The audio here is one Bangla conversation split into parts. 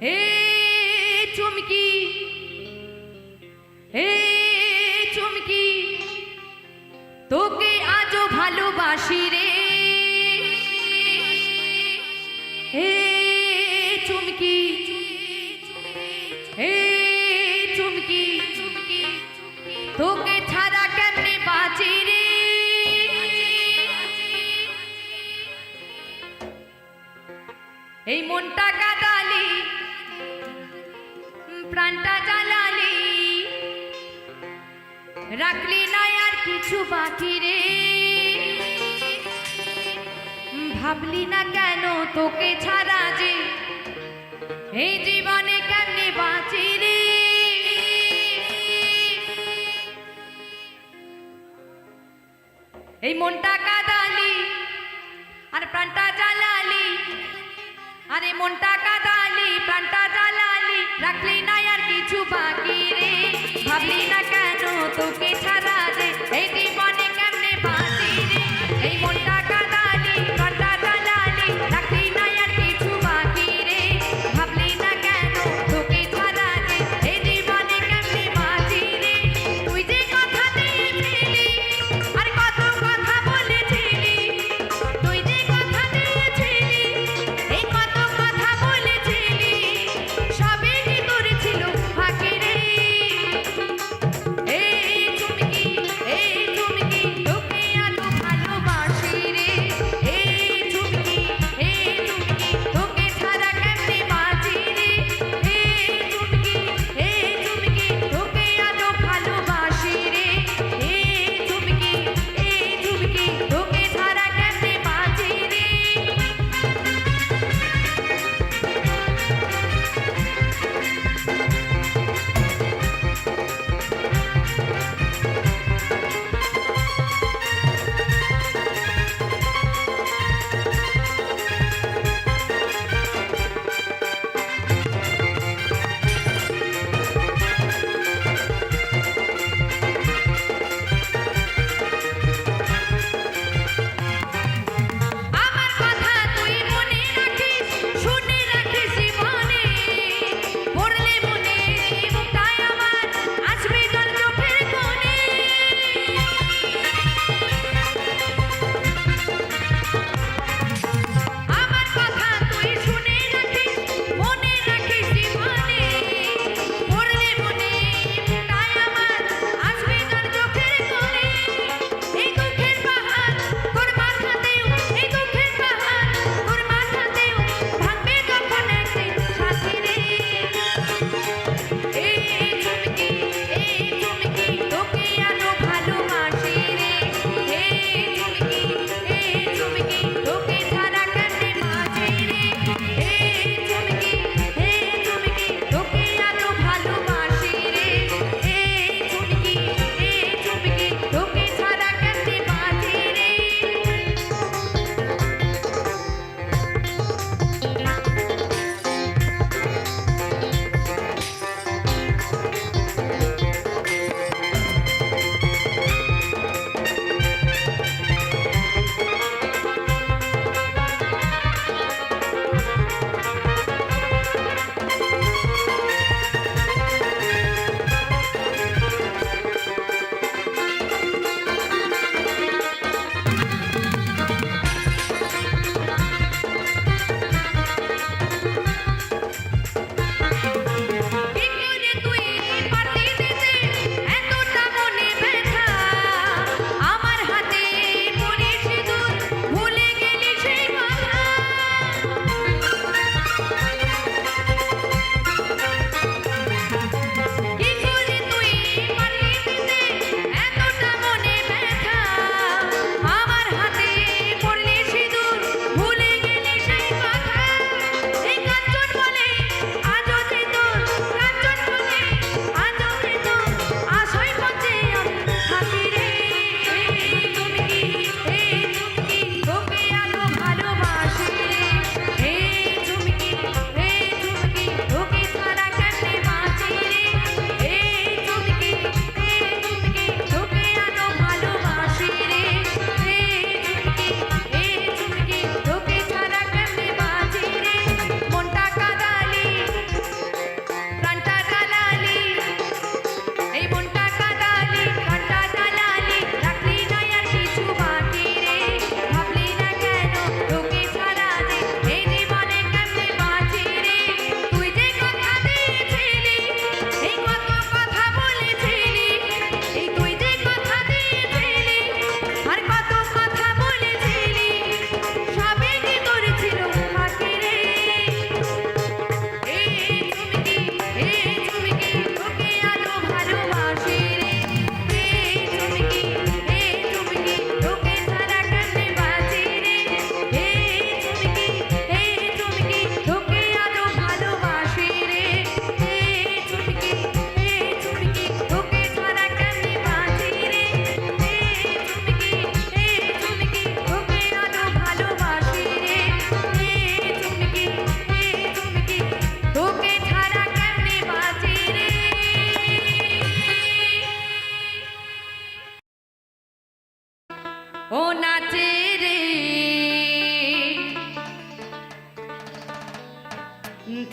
হে চুমকি, হে চুমকি, তোকে আজও ভালোবাসি রে। হে চুমকি, হে চুমকি, তোকে ছাড়া কেমনে বাঁচি রে। এই মনটা কাঁদালি, প্রাণটা জ্বালালি, রাখলি না আর কিছু বাকি রে। ভাবলি না কেন তোকে ছাড়া যে এই জীবনে কেমনে বাঁচি রে। এই মনটা কাঁদালি আর প্রাণটা জ্বালালি, আরে মনটা কাঁদালি প্রাণটা জ্বালালি, রাখলি না আর কিছু বাকি রে। ভাবলি না কেন তোকে ছাড়া যে এই জীবনে কেমনে বাঁচি রে। এই মনটা কাঁদালি প্রাণটা জ্বালালি, রাখলি না আর কিছু বাকি রে। ভাবলি না কেন তোকে ছাড়া যে এই জীবনে কেমনে বাঁচি রে। তুই যে কথা দিয়েছিলি আর কত কথা বলেছিলি, তুই যে কথা দিয়েছিলি এই কত কথা বলেছিলি, সবই কি করেছিল ফাঁকি রে। এই চুমকি, তোকে আজও ভালোবাসি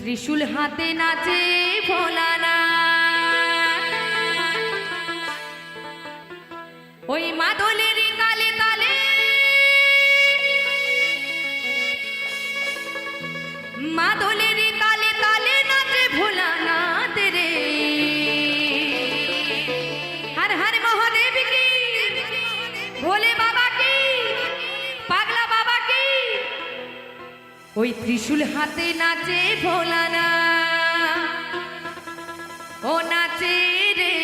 ত্রিশূল হাতে নাচে ভোলানাথ, ওই মাদলের তালে তালে মাদলের তালে তালে নাচে ভোলানাথ রে। হর হর মহাদেব কি, ভোলে বাবা কি, পাগলা বাবা কি। ওই ত্রিশূল হাতে নাচে ভোলানাথ, ও নাচে রে।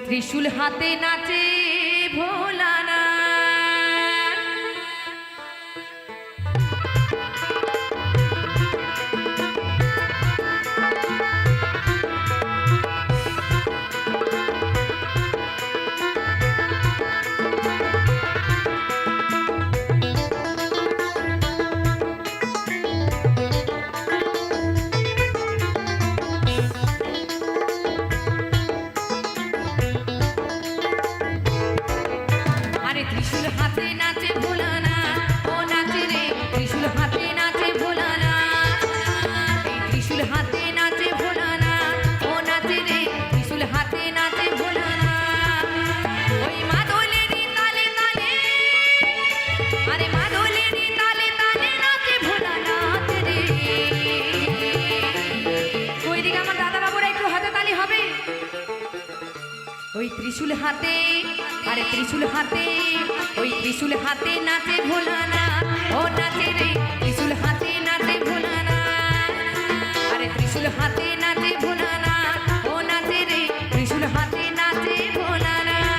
ত্রিশূল হাতে নাচে ভোলানাথ। ত্রিশূল হাতে নাচে ভোলানাথ, ও নাচে রে। ত্রিশূল হাতে নাচে ভোলানাথ, এই ত্রিশূল হাতে নাচে ভোলানাথ, ও নাচে রে। ত্রিশূল হাতে নাচে ভোলানাথ, ওই মাদলেরই তালে তালে, আরে মাদলেরই তালে তালে নাচে ভোলানাথ রে। ওইদিকে আমার দাদা বাবুরা একটু হাতে তালি হবে। ওই ত্রিশূল হাতে, আরে ত্রিশূল হাতে, ওই ত্রিশূল হাতে নাচে ভোলানাথ, ও নাচে রে। ত্রিশূল হাতে নাচে ভোলানাথ, আরে ত্রিশূল হাতে নাচে ভোলানাথ, ও নাচে রে। ত্রিশূল হাতে নাচে ভোলানাথ।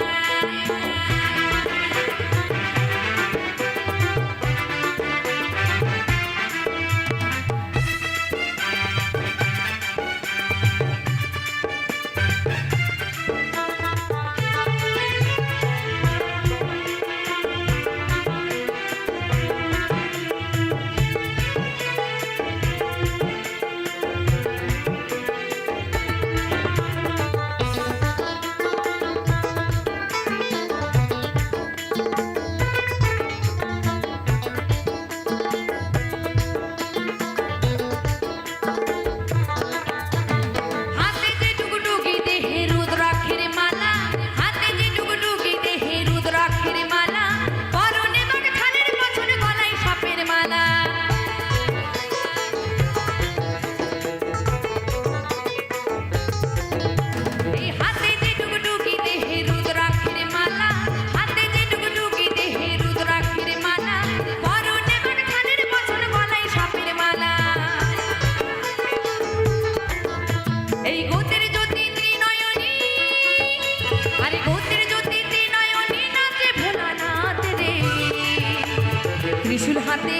ত্রিশূল হাতে,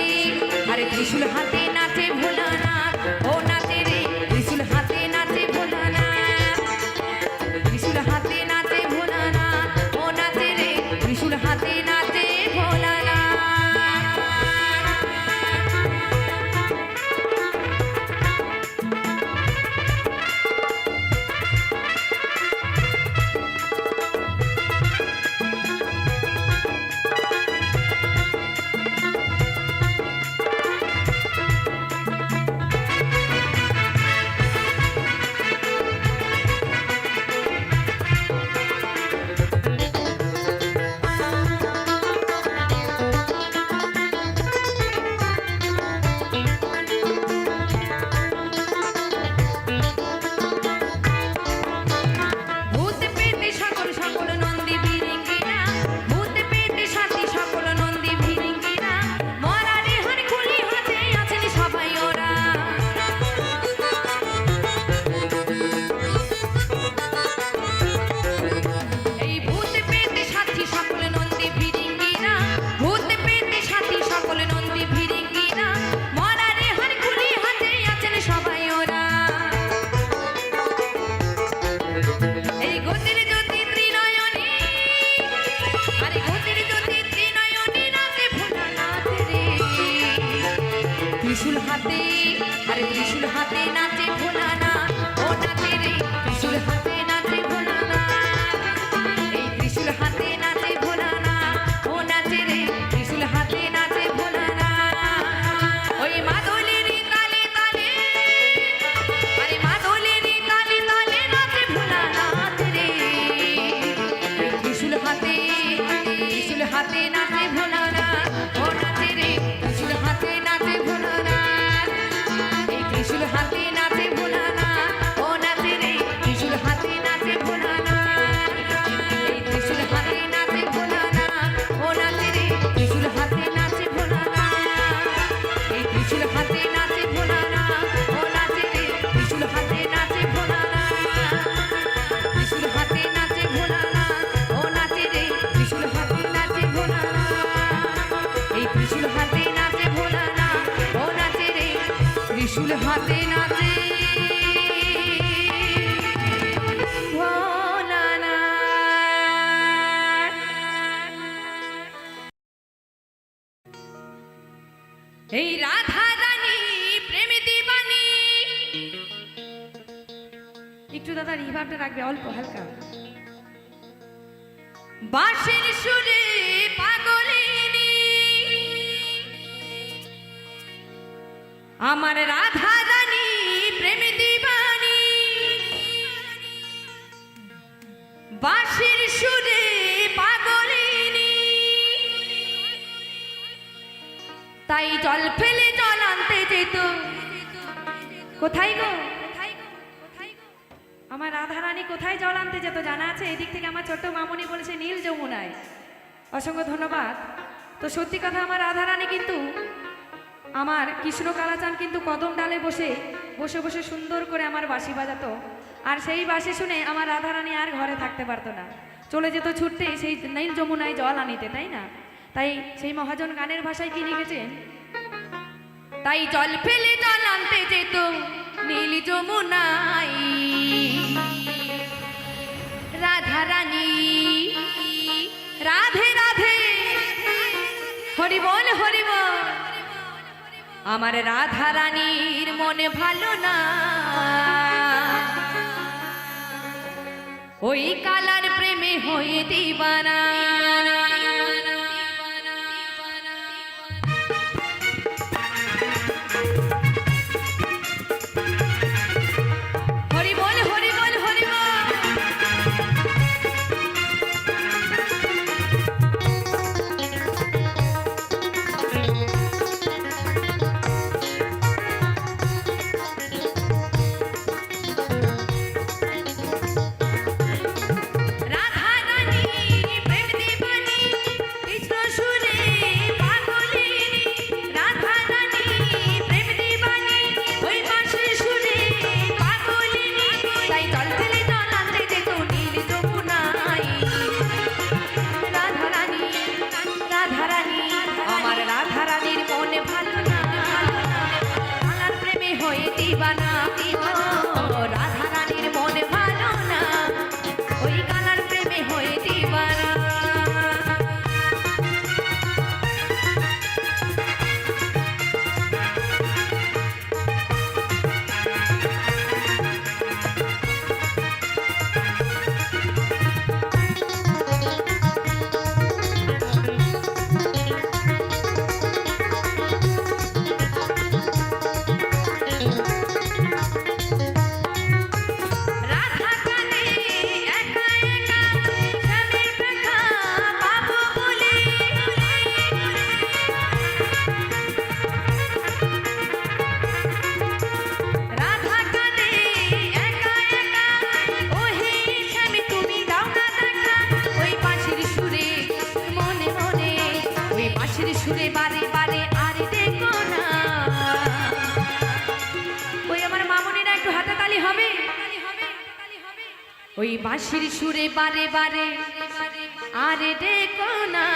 আরে ত্রিশূল হাতে নাচে ভোলানাথ, ও নাচে রে। ত্রিশূল হাতে নাচে ভোলানাথ, ত্রিশূল হাতে নাচে ভোলানাথ, ও নাচে রে। ত্রিশূল হাতে নাচে ভোলানাথ। ত্রিশূল হাতে, আরে ত্রিশূল হাতে নাচে ভোলানাথ, ও নাচে রে। ত্রিশূল হাতে নাচে ভোলানাথ, এই ত্রিশূল হাতে নাচে ভোলানাথ, ও নাচে রে। ত্রিশূল হাতে নাচে ভোলানাথ। হাতে নাচে ভোলানাথ, ও নাচে রে ত্রিশূল হাতে নাচে ভোলানাথ, এই ত্রিশূল হাতে নাচে ভোলানাথ, ও নাচে রে ত্রিশূল হাতে নাচে ভোলানাথ, এই ত্রিশূল হাতে নাচে ভোলানাথ, ও নাচে রে ত্রিশূল হাতে নাচে ভোলানাথ, এই ত্রিশূল হাতে নাচে ভোলানাথ, ও নাচে রে ত্রিশূল হাতে নাচে ভোলানাথ, ত্রিশূল হাতে নাচে ভোলানাথ, ও নাচে রে ত্রিশূল হাতে নাচে ভোলানাথ, এই ত্রিশূল হাতে নাচে ভোলানাথ, ও নাচে রে ত্রিশূল হাতে নাচে ভোলানাথ। এই রাধা রানী প্রেম দিবানী, একটু দাদা রিভাবটা রাখবে অল্প হালকা, বাঁশির সুরে পাগলিনী আমার রাধা রানী প্রেম দিবানী, বাঁশির সুরে পাগলিনী, তাই জল ফেলে জল আনতে যেত। কোথায় গো আমার রাধা রানী কোথায় জল আনতে যেত জানা আছে? এদিক থেকে আমার ছোট্ট মামনি বলেছে নীল যমুনায়। অসংখ্য ধন্যবাদ। তো সত্যি কথা, আমার রাধা রানী কিন্তু আমার কৃষ্ণ কালাচান কিন্তু কদম ডালে বসে বসে বসে সুন্দর করে আমার বাঁশি বাজাতো, আর সেই বাঁশি শুনে আমার রাধা রানী আর ঘরে থাকতে পারতো না, চলে যেত ছুটতে সেই নীল যমুনায় জল আনিতে, তাই না? তাই সেই মহাজন গানের ভাষায় কি লিখেছেন? তাই জল ফেলে জল আনতে যেত নীল যমুনায় রাধা রানী, রাধে রাধে হরি বল হরি বল। আমার রাধা রানীর মনে ভালো না, ওই কালার প্রেমে হয়ে দিবানা। হরি বল হরি বল হরি বল। রাধা রানীর মনে ভালো না, ওই কালার প্রেমে হয়ে দিবানা। সুরে বারে বারে আর দেখো না, ওই আমার মামুনিরা একটু হাতে তালি হবে। ওই বাঁশির সুরে বারে বারে আর দেখো না,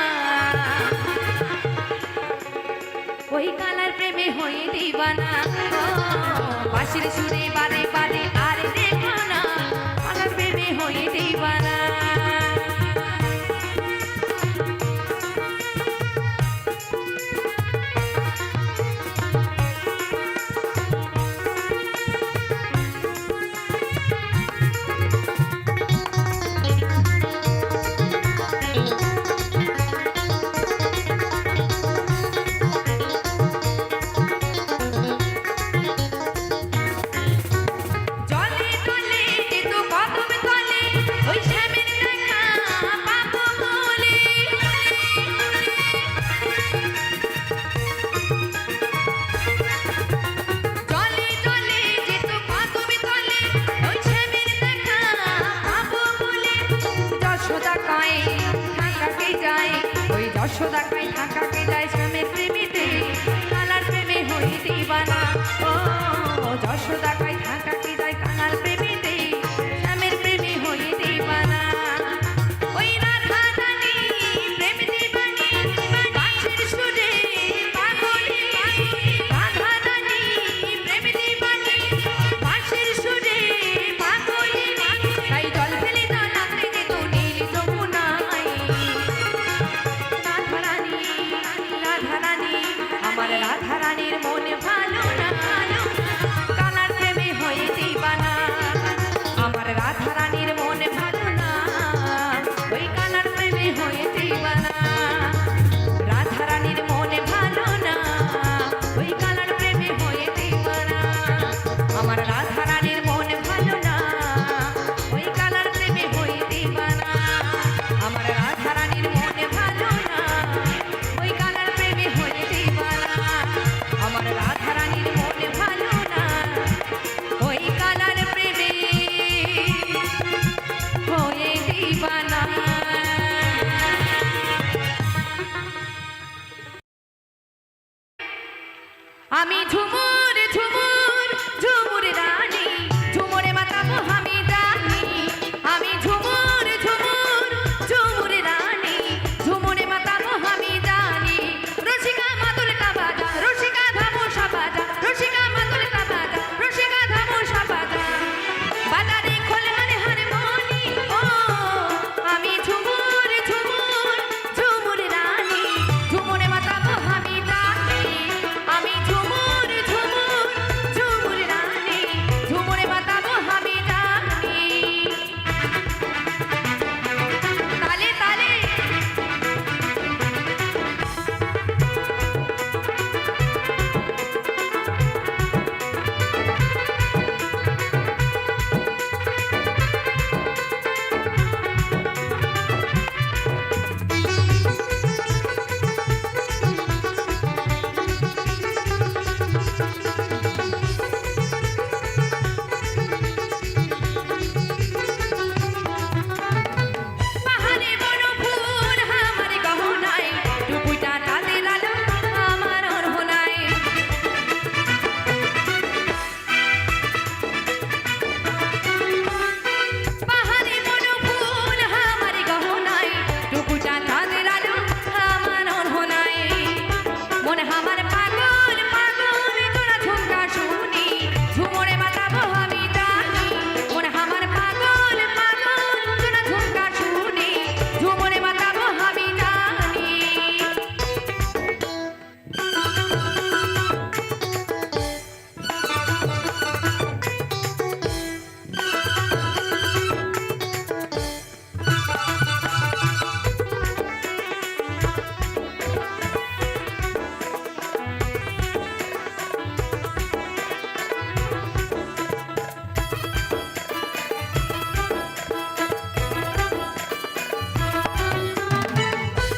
ওই কালার প্রেমে হয়ে দিবানা। বাঁশির সুরে বারে বারে আর দেখো না, কালার প্রেমে হয়ে দিবানা। যশোদাকায় থাকাকে যায় স্বামীর প্রেমেতে কালার প্রেমে হই দিবানা ও যশোদাকায় থাকাকে যায় কালার প্রেমেতে স্বামীর প্রেমে হই দিবানা ওই রাধা রানী প্রেম দিবানি বাঁশির সুরে পাগলে রাধা রানী প্রেম দিবানি বাঁশির সুরে পাগলে তাই জল ফেলে দাঁড়াতে যেত নীল যমুনায় রাধারানী আমার রাধারানীর মনে ভালো না কালার প্রেমে হয়ে দিবানা আমার রাধারানীর মনে ভালো না ওই কালার প্রেমে হয়ে দিবানা রাধারানীর মনে ভালো না ওই কালার প্রেমে হয়ে দিবানা আমার রাধারানীর মনে ভালো না ওই কালার প্রেমে হয়ে দিবানা আমার রাধারানীর মনে ভালো না ওই কালার প্রেমে হয়ে দিবানা আমার রাধারানীর মনে ভালো না ওই কালার প্রেমে হয়ে দিবানা আমি ঝুমুর ঝুমুর ঝুমুর রানী ঝুমুরে মাতাবো আমি জানি আমি ঝুমুর ঝুমুর ঝুমুর রানী ঝুমুরে মাতাবো আমি জানি রসিকা মাদুলটা বাজা রসিকা ধামোশা বাজা রসিকা মাদুলটা বাজা রসিকা ধামোশা বাজা বাজারে খোলে মানে হারমোনি ও আমি ঝুমুর ঝুমুর ঝুমুর রানী ঝুমুরে মাতাবো আমি জানি আমি ঝুমুর ঝুমুর ঝুমুর রানী ঝুমুরে মাতাবো আমি জানি তালে তালে পাহাড়ে বড় ফুল আমার গহনায় টুকুটা তাদের আলো আমার অরহনায় পাহাড়ে বড় ফুল আমার গহনায় টুকুটা তাদের আলো আমার অরহনায় মনে আমার পাগল পাগল তোরা ঝুমকা শুনি ঝুমুরে মাতাবো আমি জানি মনে আমার পাগল পাগল তোরা ঝুমকা শুনি ঝুমুরে মাতাবো আমি জানি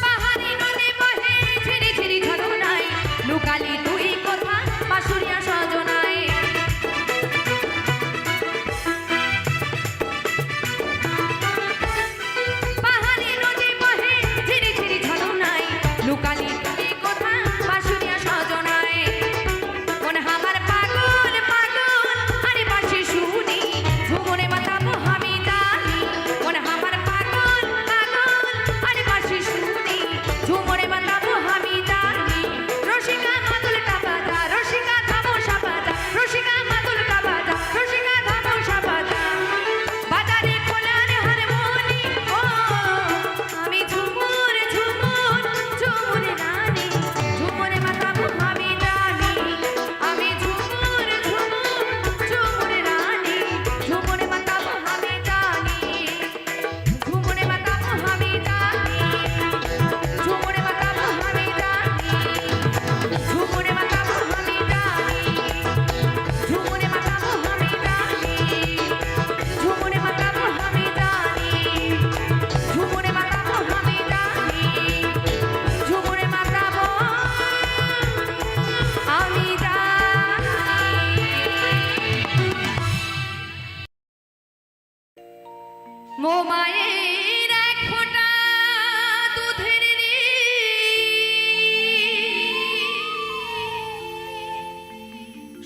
পাহাড়ি নদী বহে ঝিরি ঝিরি ঝরনায় লুকালি তুই কোথা বাঁশুরিয়া সজনায় পাহাড়ি নদী বহে ঝিরি ঝিরি ঝরনায় লুকালি তুই কোথা বাঁশুরিয়া সজনায় মনে আমার পাগল পাগল আরে বাঁশি শুনি ঝুমুরে মাতাবো আমি জানি মনে আমার পাগল পাগল আরে বাঁশি শুনি ঝুমুরে মাতাবো আমি জানি রসিকা মাদুলটা বাজা রসিকা ধামোশা বাজা রসিকা মাদুলটা বাজা রসিকা ধামোশা বাজা বাজারে খোলারে হারমোনি ও আমি ঝুমুর ঝুমুর ঝুমুর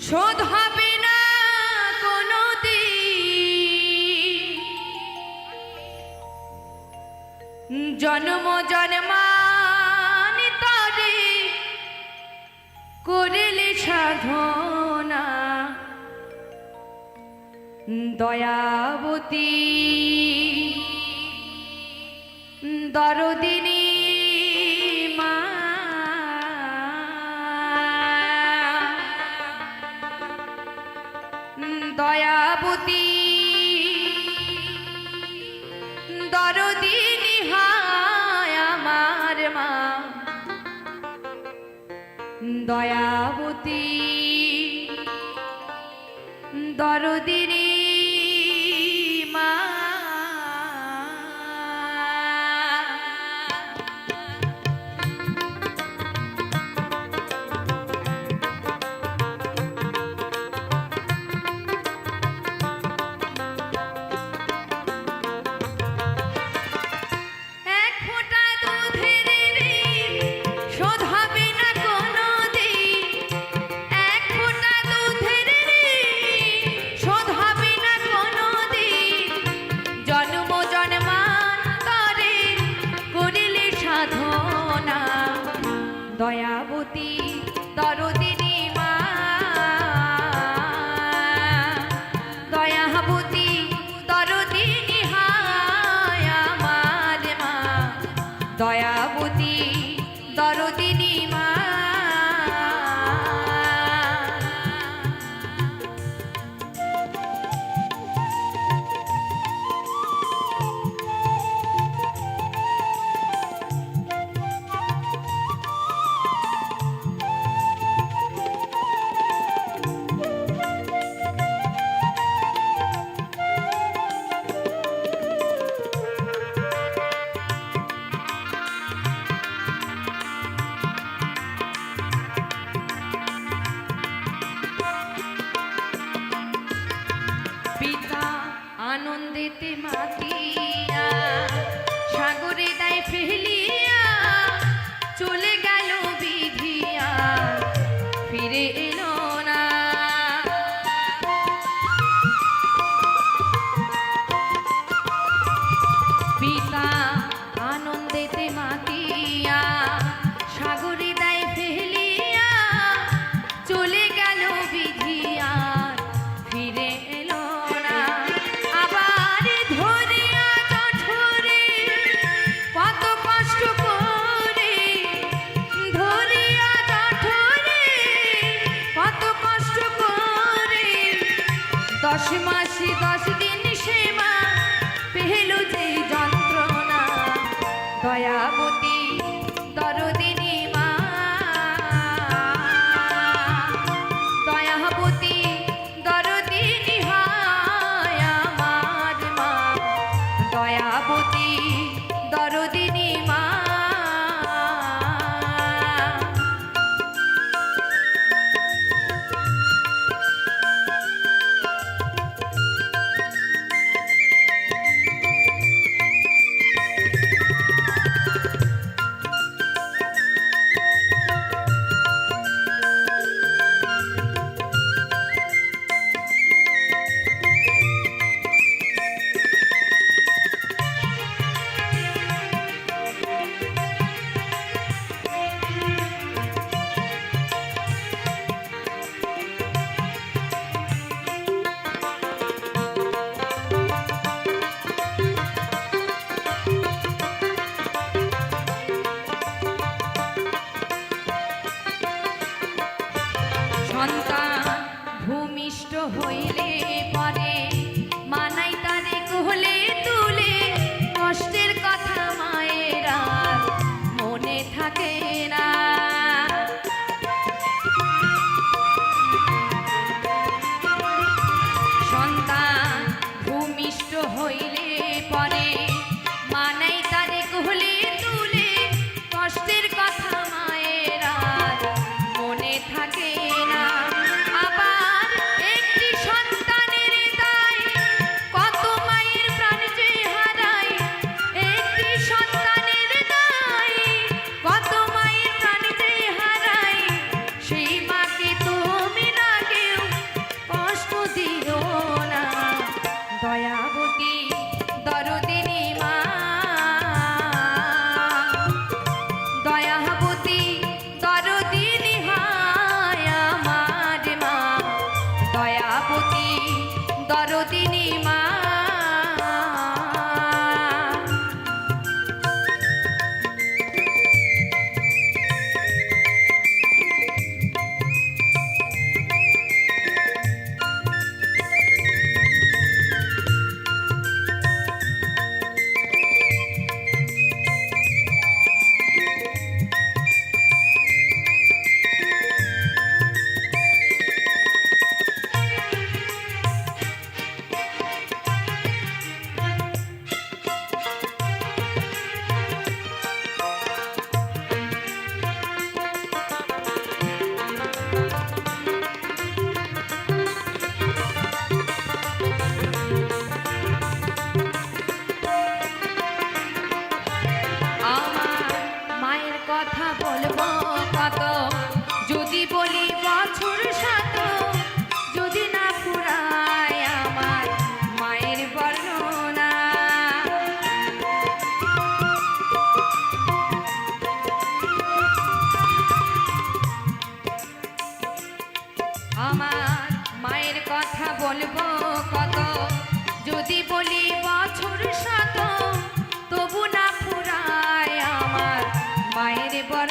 শোধ হবে না কোনো দিন, জন্ম জন্মান্তরে করিলে সাধনা, দয়াবতী দরদিনী মা, দয়াবতী দরদিনী হায় আমার মা, দয়াবতী দরদিনী মা। দয়াবতী দরদিনী মা, দয়াবতী দরদিনী হায় আমার মা, দয়াবতী দরদিনী মা। আনন্দেতে মাতিয়া সাগরে দায় ফেলিয়া চলে গেল বিধিয়া, ফিরে এলো না। পিতা আনন্দেতে মাতিয়া সাগরে দায় ফেলিয়া চলে গেল বিধিয়া, ফিরে এলো না। আবার ধরিয়া জঠরে কত কষ্ট করে, ধরিয়া জঠরে কত কষ্ট করে, 10 মাস 10 দিন সে মা পেল যে যন্ত্রণা, দয়াবতী দরদিনী মা, দয়াবতী দরদিনী হায় আমার মা, দয়াবতী দরদিনী মা। সন্তান ভূমিষ্ঠ হইলে পরে মানাই তারে কোলে তুলে, কষ্টের কথা মায়ের আর মনে থাকে না। সন্তান ভূমিষ্ঠ হইলে পরে মানাই তারে কোলে তুলে, কষ্টের কথা মায়ের আর মনে থাকে না। আবার একটি সন্তানের দায় কত মায়ের প্রাণ যে হারায়, একটি সন্তানের দায় কত মায়ের প্রাণ যে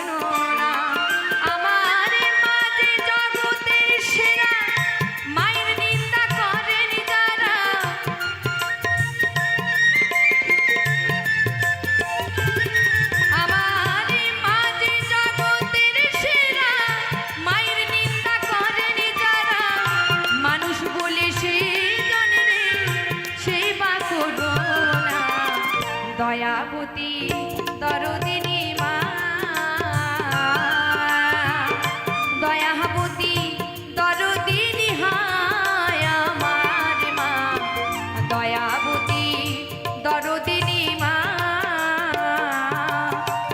শোনো না আমার মাঝে জগতের সেরা মায়ের নিন্দা করেন যারা আমার মাঝে জগতের সেরা মায়ের নিন্দা করেন যারা মানুষ বলে সে জানে রে সেই বা করো না দয়াবতী দরদিনী মা দয়াবতী দরদিনী হায় আমার মা দয়াবতী দরদিনী মা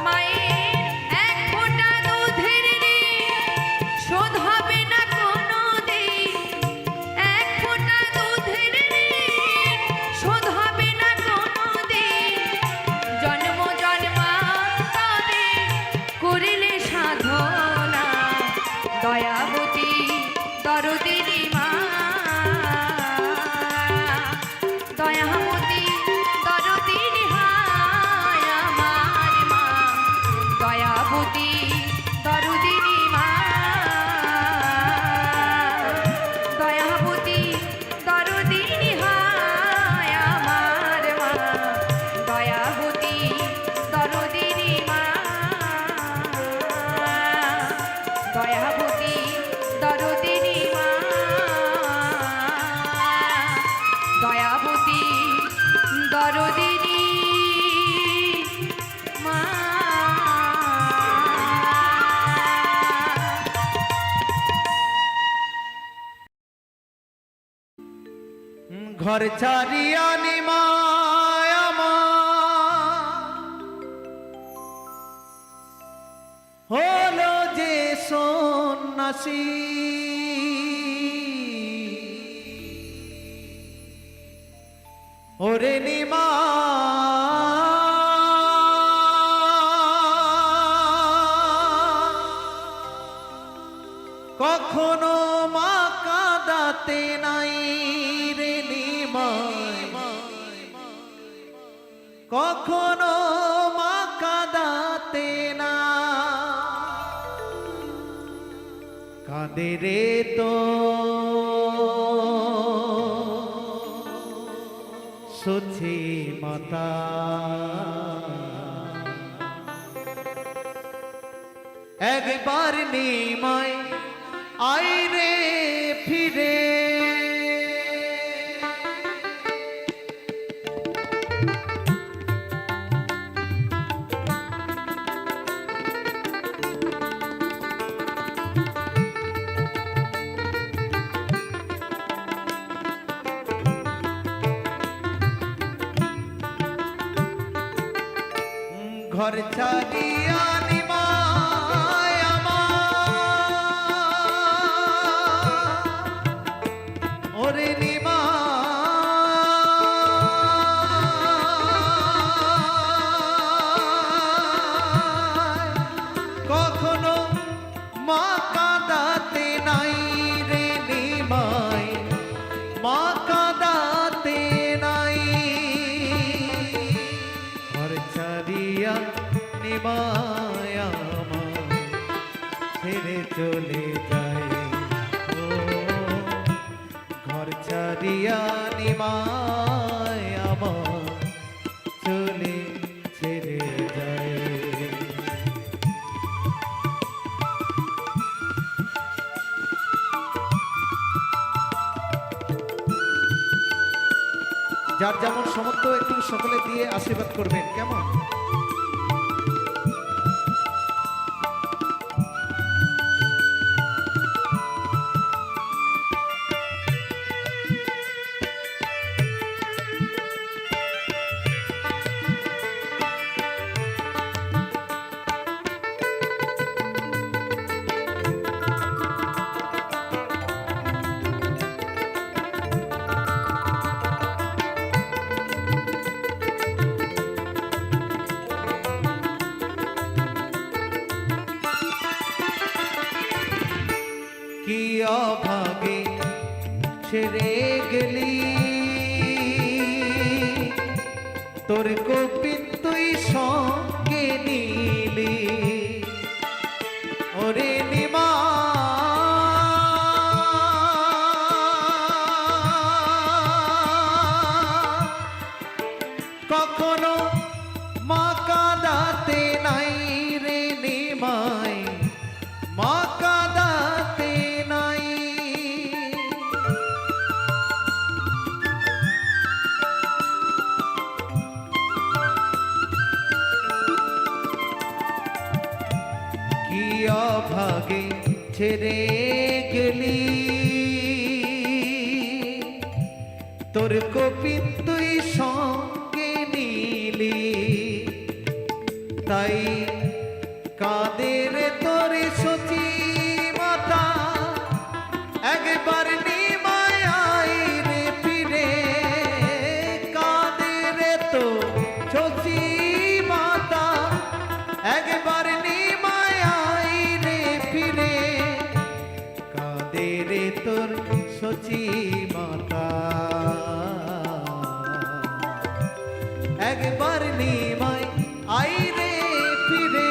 মায়ের এক ফোঁটা দুধের ঋণ শোধ হবে না কোনোদিন এক ফোঁটা দুধের ঋণ শোধ হবে না কোনোদিন জন্ম জন্মান্তরে করিলে সাধনা দয়াবতী দরদিনী মা দয়াবতী দরদিনী হায় আমার মা দয়াবতী দরদিনী মা দয়াবতী দরদিনী হায় আমার মা দয়াবতী দরদিনী মা দয়াবতী দরদিনী মা দয়াবতী দরদিনী মা ঘর ছাড়িয়া নিমায় হলো যে সন্ন্যাসী ওরে নিমা কখনো মা কাঁদাতে নাই রে নিমায় কখনো মা কাঁদাতে না কাঁদে রে তো সুছি মাতা একবার নিমায় আই রে ফিরে ঘর ছাড়িয়া নিমায় ওরে নিমা কখনো মা কাঁদাতে নাই রে নিমায় মা কাঁদাতে নাই ঘর ছাড়িয়া নিমায় ছেড়ে চলে যায় ও ঘর ছাড়িয়া নিমায় চলে ছেড়ে যায় যার যেমন সমর্থ একটু সকলে দিয়ে আশীর্বাদ করবেন কেমন কি অভাগে ছেড়ে গেলি তোর কপিন তুই সঙ্গে নিলি অভাগে ছেড়ে গেলি তোর কপিন তুই সঙ্গে নিলি তাই কাদের তোর সচি মাতা একবার নিমায় রে ফিরে কাদের তো সচি মাতা একবার নিমায় রে ফিরে কাদের তোর সচি মাতা একবার নিমায় আই রে ফিরে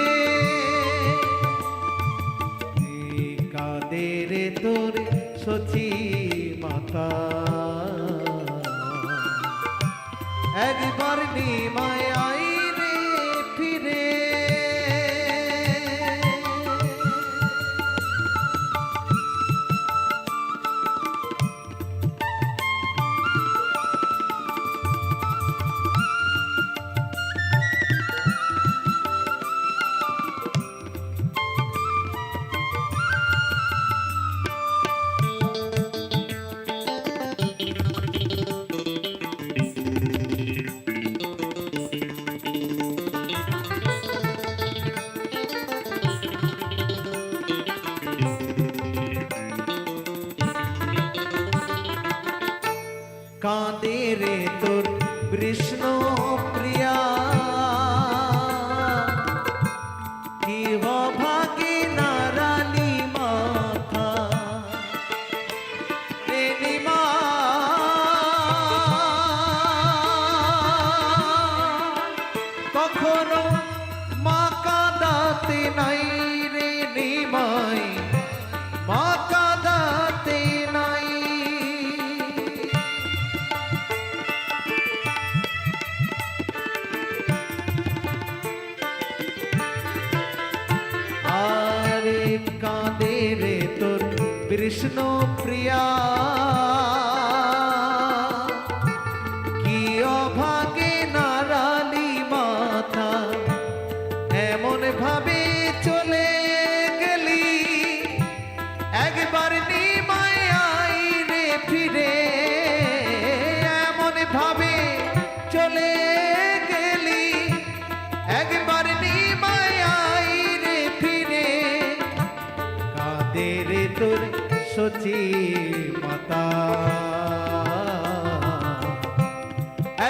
কাদের তোর সচি মাতা একবার নিমায় আই রে ফিরে কাঁদে রে তোর কৃষ্ণ প্রিয়া কি ভাগে নারালি মাথা রে নিমা কখনো মা কাঁদাতে নাই রে নিমাই মা কাঁদাতে নাই আরে কাঁদে রে তোর কৃষ্ণ প্রিয়া কি অভাগে নারালি মাথা এমন ভাবে চলে গেলি একবার নিমায় আই রে ফিরে এমন ভাবে চলে গেলি একবার নিমায় আই রে ফিরে কাঁদে রে তোর সচি মাতা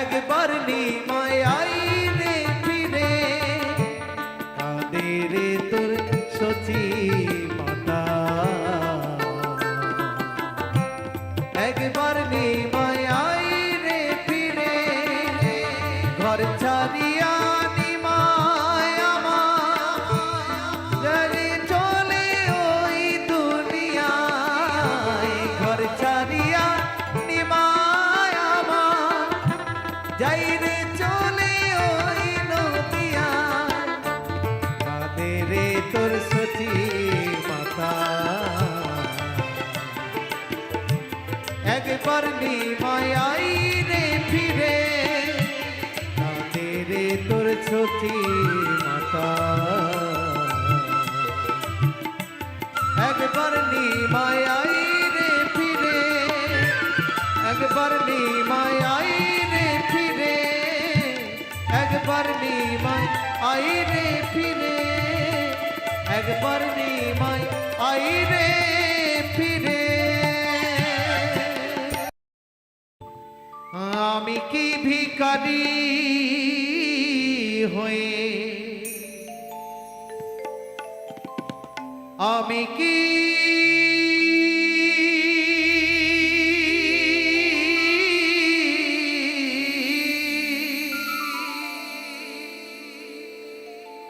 একবার নিমায় আই রে ফিরে কাঁদে রে তোর সচি মাতা একবার নিমায় আই রে ফিরে ঘর ছাড়িয়া নিমায় আমার চলে ওই দুনিয়ায় ঘর ছাড়িয়া নিমায় আমার যাই রে চলে ওই নদিয়ায় কাঁদে রে তোর সচি মাতা একবার নিমায় আই রে ফিরে কাঁদে রে তোর সচি মাতা একবার নিমায় আই রে ফিরে একবার নিমায় আই রে ফিরে একবার নিমায় আই রে ফিরে একবার নিমায় আই রে ফিরে আমি কি ভিখারি হয়ে আমি কি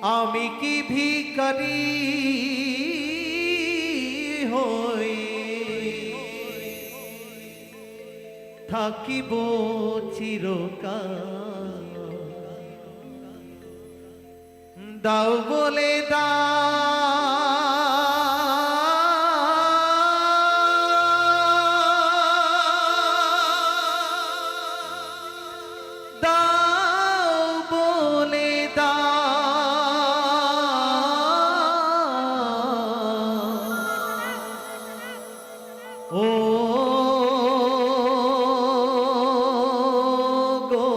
আমি কি ভিখারি হই থাকিব চিরকাল দাও বলে দাও বলে ও গো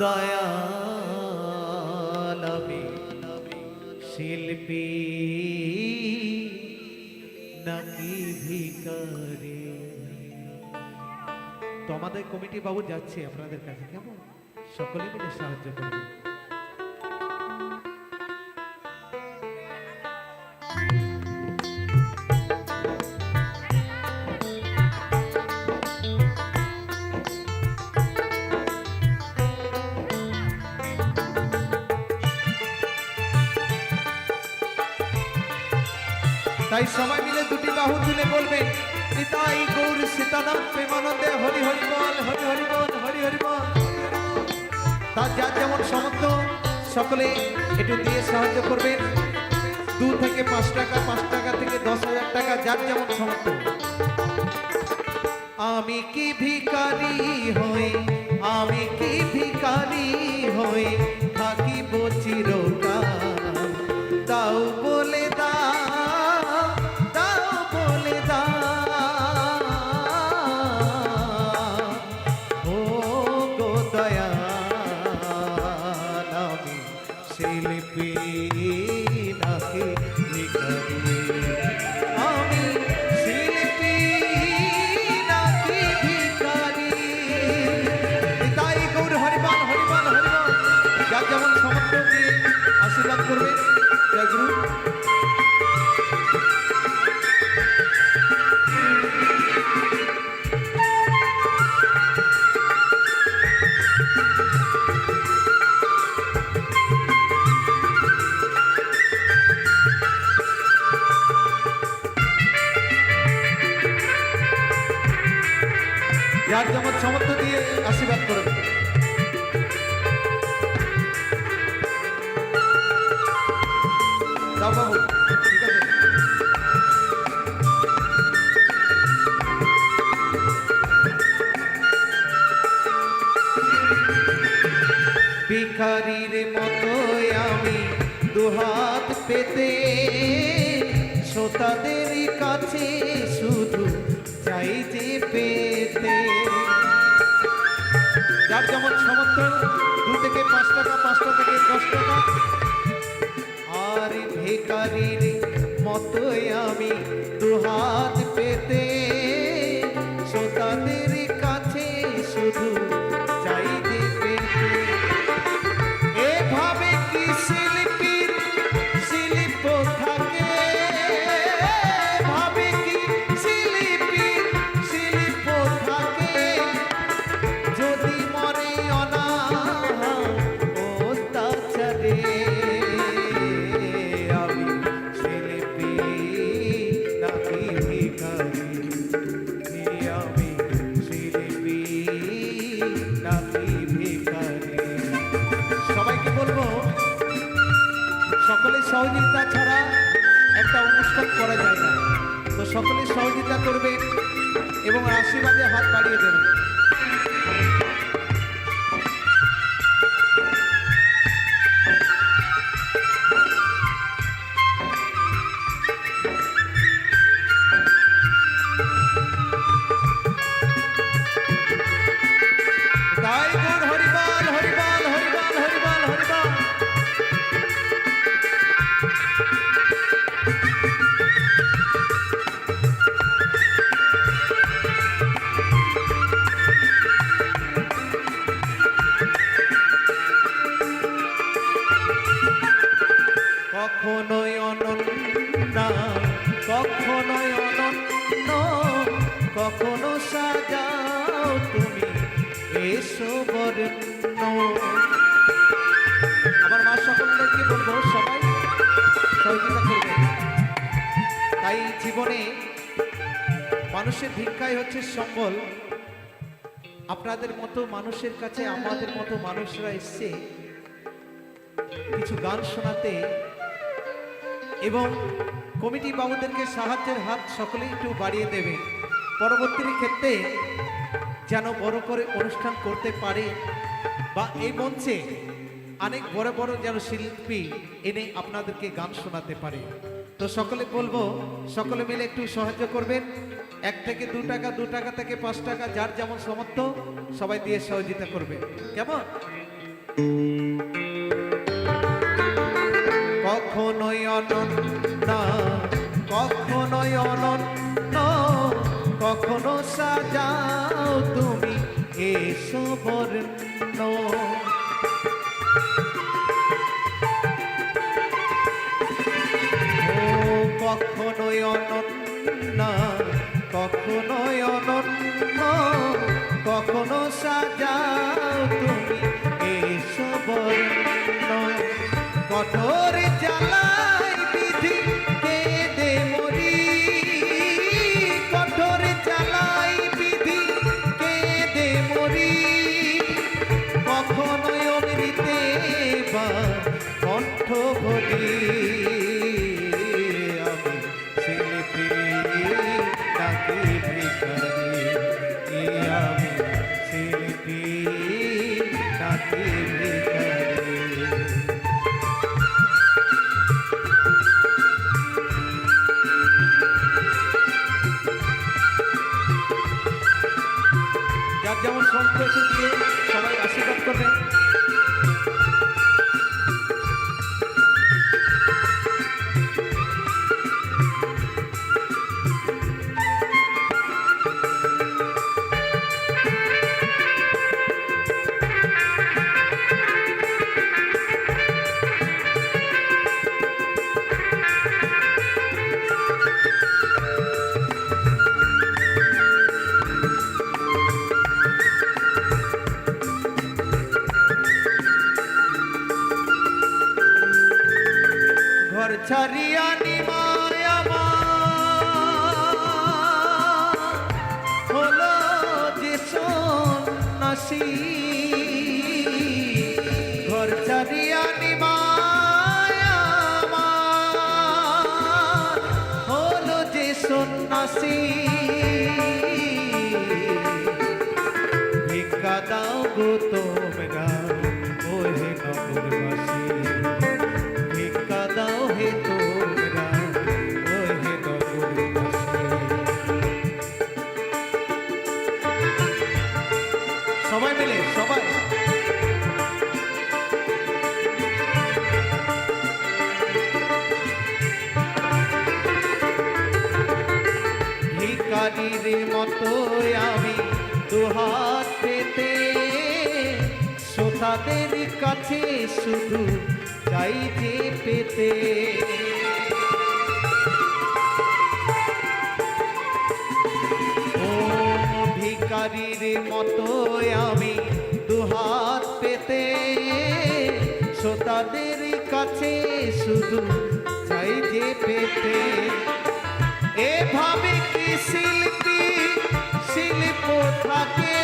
দয়াল আমি শিল্পী নাকি ভিখারি। তো আমাদের কমিটি বাবু যাচ্ছে আপনাদের কাছে, কেমন সকলে মিলে সাহায্য করবেন। তাই সবাই মিলে দুটি বাহু তুলে বলবেন, নিতাই গৌর সীতানাথ প্রেমানন্দে হরি হরি বল, হরি হরি বল, হরি হরি বল। তার যার যেমন সামর্থ্য সকলে একটু দিয়ে সাহায্য করবেন। 2 থেকে 5 টাকা, 5 টাকা থেকে 10,000 টাকা, যার যেমন সামর্থ্য। আমি কি ভিখারি হই, আমি কি ভিখারি হই থাকিব চিরকাল, দাও বলে দাও, দাও বলে দাও, ও গো দয়াল আমি শিল্পী নাকি ভিখারি, আমি শিল্পী নাকি ভিখারি। তাই গৌর হরিবল হরিবল হরিবল। যার যেমন সমর্থ দিয়ে আশীর্বাদ করবেন। জয় গুরু। যার যেমন সামর্থ্য দিয়ে আশীর্বাদ করবেন। দাও বাবু, ঠিক আছে। ভিখারির মতো আমি দুহাত পেতে শ্রোতাদের কাছে শুধু চাই যে পেতে। যার যেমন সামর্থ্য 2 থেকে 5 টাকা, 5টা থেকে 10 টাকা। আর ভিখারির মতোই আমি দুহাত পেতে শ্রোতাদের কাছে শুধু চাই যে পেতে। এভাবে কি শিল্পীর শিল্প থাকে, ভাবে কি শিল্পীর শিল্প থাকে, যদি মরে অত্যাচারে। আমি শিল্পী নাকি ভিখারি, আমি শিল্পী নাকি ভিখারি। সবাইকে বলবো, সকলের সহযোগিতা ছাড়া একটা অনুষ্ঠান করা যায় না। তো সকলে সহযোগিতা করবেন এবং আশীর্বাদে হাত বাড়িয়ে দেবেন। তাই গৌর হরিবল হরিবল হরিবল হরিবল হরিবল। কখনোই অনন্য, কখনোই অনন্য, কখনো সাজাও তুমি এসো বরণ্য। আমার মা সকলদেরকে বলবো, সবাই সহযোগিতা করবেন। তাই জীবনে মানুষের ভিক্ষাই হচ্ছে সম্বল। আপনাদের মতো মানুষের কাছে আমাদের মতো মানুষরা এসছে কিছু গান শোনাতে, এবং কমিটি বাবুদেরকে সাহায্যের হাত সকলেই একটু বাড়িয়ে দেবে। পরবর্তী ক্ষেত্রে যেন বড় করে অনুষ্ঠান করতে পারে, বা এই মঞ্চে অনেক বড় বড় যেন শিল্পী এনে আপনাদেরকে গান শোনাতে পারে। তো সকলে বলবো, সকলে মিলে একটু সাহায্য করবেন। 1 থেকে 2 টাকা, 2 টাকা থেকে 5 টাকা, যার যেমন সামর্থ্য সবাই দিয়ে সহযোগিতা করবে, কেমন? কখনোই অনন্য, কখনোই অনন্য, কখনো সাজাও তুমি এসো বর্ণ। কখনোই অনন্য, কখনোই অনন্য, কখনো সাজাও তুমি এসো বর্ণ। কঠোর জ্বালাই বিধি কেঁদে মরি, কঠোর জ্বালাই বিধি কেঁদে মরি, কখনোই অমৃতে বা কণ্ঠ ভরি। আমি শিল্পী নাকি ভিখারি, আমি শিল্পী নাকি ভিখারি। যার যেমন সম্পর্ক দিয়ে সবাই আশীর্বাদ করবেন। ঘর ছাড়িয়া নিমায় আমার হলো যে সন্ন্যাসী, ঘর ছাড়িয়া নিমায় আমার হলো যে সন্ন্যাসী। ভিক্ষা দাও গো তোমরা ওহে নগরবাসী, ভিক্ষা দাও হে তোমরা ওহে নগরবাসী। সবাই মিলে সবাই ভিখারির মতো আমি দুহাত পেতে শ্রোতাদের কাছে শুধু চাই যে পেতে। ও ভিখারির মতো আমি দুহাত পেতে শ্রোতাদের কাছে শুধু চাই যে পেতে। এভাবে কি শিল্পী শিল্প থাকে,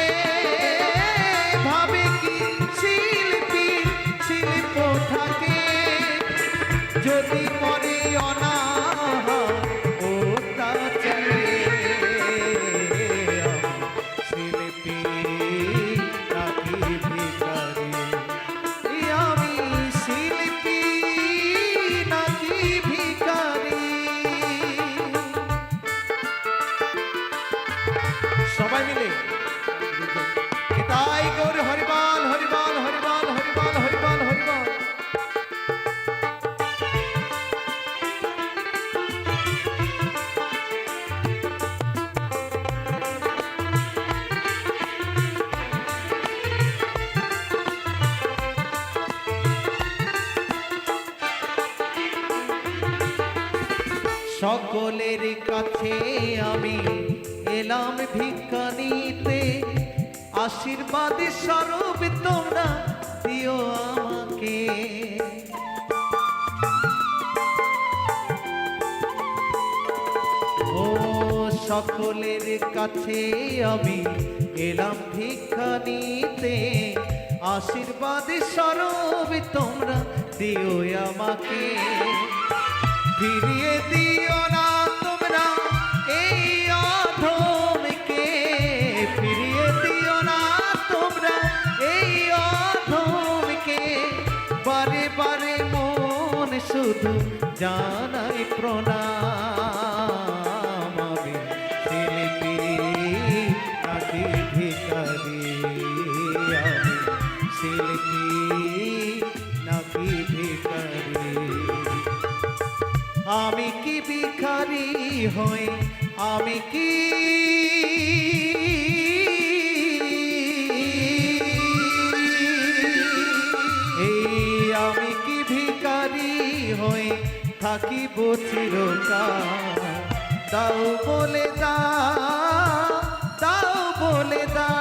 ভাবে কি শিল্পী শিল্প থাকে, যদি মরে অনাহার ও তা চলে। শিল্পী নাকি ভিখারি, আমি শিল্পী নাকি ভিখারি। সবাই মিলে তাই গৌর হরিবল হরিবল হরিবল হরিবল হরিবল হরিবল। সকলের কাছে আমি এলাম ভিক্ষা নিতে, আশীর্বাদ স্বরূপ তোমরা দিও আমাকে। ও সকলের কাছে আমি এলাম ভিক্ষা নিতে, আশীর্বাদ স্বরূপ তোমরা দিও আমাকে। ফিরিয়ে দিও না তোমরা এই অধমকে, ফিরিয়ে দিও না তোমরা এই অধমকে, জানাই প্রণাম। আমি শিল্পী নাকি ভিখারি, আমি শিল্পী নাকি ভিখারি। আমি কি ভিখারি হই, আমি কি আমি কি ভিখারি হই থাকিব চিরকাল? দাও বলে দাও, দাও বলে দাও,